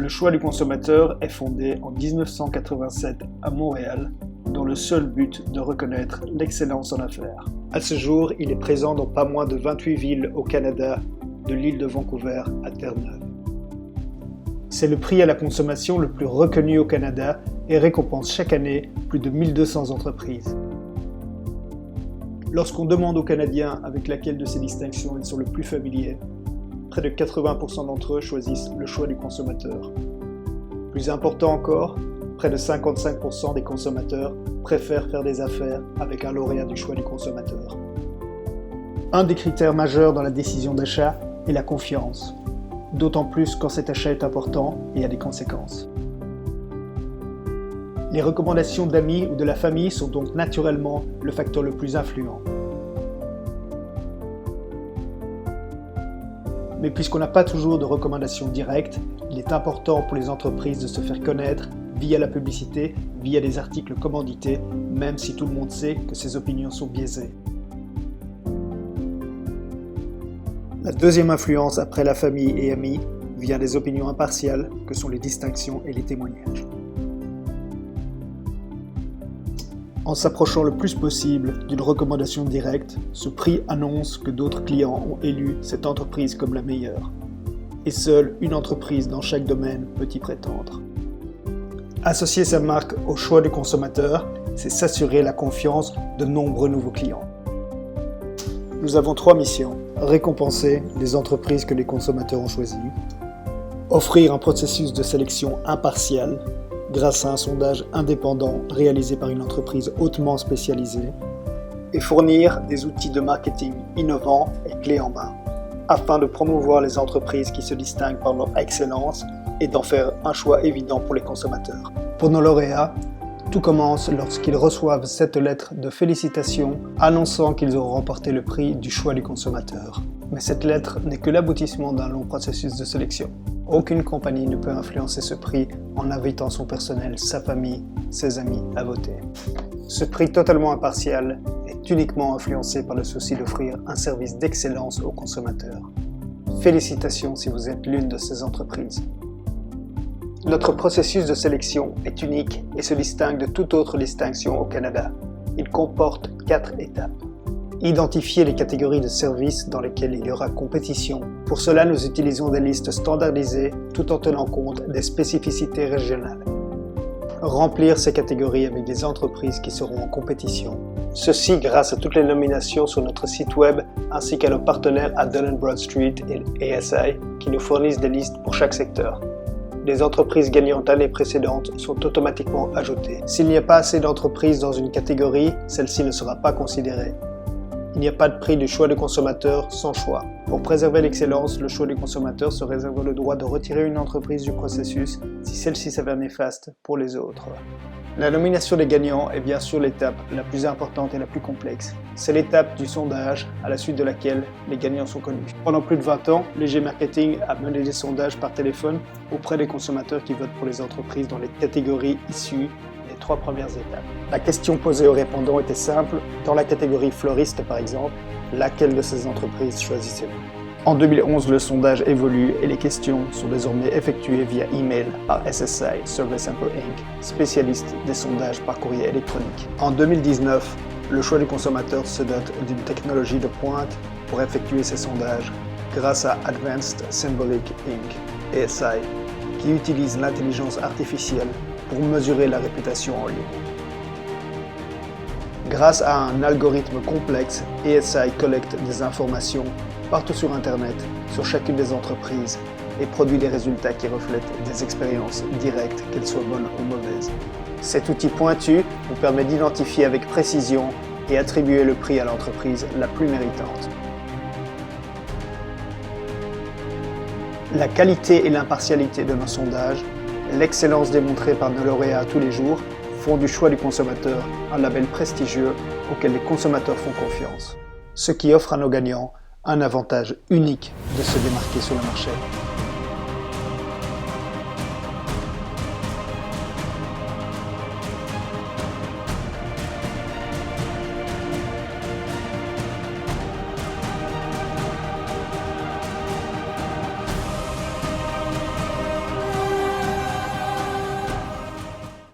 Le choix du consommateur est fondé en 1987 à Montréal, dont le seul but de reconnaître l'excellence en affaires. À ce jour, il est présent dans pas moins de 28 villes au Canada, de l'île de Vancouver à Terre-Neuve. C'est le prix à la consommation le plus reconnu au Canada et récompense chaque année plus de 1200 entreprises. Lorsqu'on demande aux Canadiens avec laquelle de ces distinctions ils sont le plus familiers, près de 80% d'entre eux choisissent le choix du consommateur. Plus important encore, près de 55% des consommateurs préfèrent faire des affaires avec un lauréat du choix du consommateur. Un des critères majeurs dans la décision d'achat est la confiance, d'autant plus quand cet achat est important et a des conséquences. Les recommandations d'amis ou de la famille sont donc naturellement le facteur le plus influent. Mais puisqu'on n'a pas toujours de recommandations directes, il est important pour les entreprises de se faire connaître via la publicité, via des articles commandités, même si tout le monde sait que ces opinions sont biaisées. La deuxième influence après la famille et amis vient des opinions impartiales que sont les distinctions et les témoignages. En s'approchant le plus possible d'une recommandation directe, ce prix annonce que d'autres clients ont élu cette entreprise comme la meilleure. Et seule une entreprise dans chaque domaine peut y prétendre. Associer sa marque au choix du consommateur, c'est s'assurer la confiance de nombreux nouveaux clients. Nous avons 3 missions. Récompenser les entreprises que les consommateurs ont choisies, offrir un processus de sélection impartial grâce à un sondage indépendant réalisé par une entreprise hautement spécialisée, et fournir des outils de marketing innovants et clés en main, afin de promouvoir les entreprises qui se distinguent par leur excellence et d'en faire un choix évident pour les consommateurs. Pour nos lauréats, tout commence lorsqu'ils reçoivent cette lettre de félicitations annonçant qu'ils auront remporté le prix du choix du consommateur. Mais cette lettre n'est que l'aboutissement d'un long processus de sélection. Aucune compagnie ne peut influencer ce prix en invitant son personnel, sa famille, ses amis à voter. Ce prix totalement impartial est uniquement influencé par le souci d'offrir un service d'excellence aux consommateurs. Félicitations si vous êtes l'une de ces entreprises. Notre processus de sélection est unique et se distingue de toute autre distinction au Canada. Il comporte 4 étapes. Identifier les catégories de services dans lesquelles il y aura compétition. Pour cela, nous utilisons des listes standardisées tout en tenant compte des spécificités régionales. Remplir ces catégories avec des entreprises qui seront en compétition. Ceci grâce à toutes les nominations sur notre site web ainsi qu'à nos partenaires à Dun & Bradstreet et ASI qui nous fournissent des listes pour chaque secteur. Les entreprises gagnantes l'année précédente sont automatiquement ajoutées. S'il n'y a pas assez d'entreprises dans une catégorie, celle-ci ne sera pas considérée. Il n'y a pas de prix du choix du consommateur sans choix. Pour préserver l'excellence, le choix du consommateur se réserve le droit de retirer une entreprise du processus si celle-ci s'avère néfaste pour les autres. La nomination des gagnants est bien sûr l'étape la plus importante et la plus complexe. C'est l'étape du sondage à la suite de laquelle les gagnants sont connus. Pendant plus de 20 ans, Léger Marketing a mené des sondages par téléphone auprès des consommateurs qui votent pour les entreprises dans les catégories issues des 3 premières étapes. La question posée aux répondants était simple. Dans la catégorie floriste par exemple, laquelle de ces entreprises choisissez-vous ? En 2011, le sondage évolue et les questions sont désormais effectuées via email par SSI, Survey Sample Inc., spécialiste des sondages par courrier électronique. En 2019, le choix du consommateur se dote d'une technologie de pointe pour effectuer ces sondages grâce à Advanced Symbolic Inc., ASI, qui utilise l'intelligence artificielle pour mesurer la réputation en ligne. Grâce à un algorithme complexe, ASI collecte des informations partout sur Internet, sur chacune des entreprises, et produit des résultats qui reflètent des expériences directes, qu'elles soient bonnes ou mauvaises. Cet outil pointu vous permet d'identifier avec précision et attribuer le prix à l'entreprise la plus méritante. La qualité et l'impartialité de nos sondages, l'excellence démontrée par nos lauréats tous les jours, font du choix du consommateur un label prestigieux auquel les consommateurs font confiance, ce qui offre à nos gagnants un avantage unique de se démarquer sur le marché.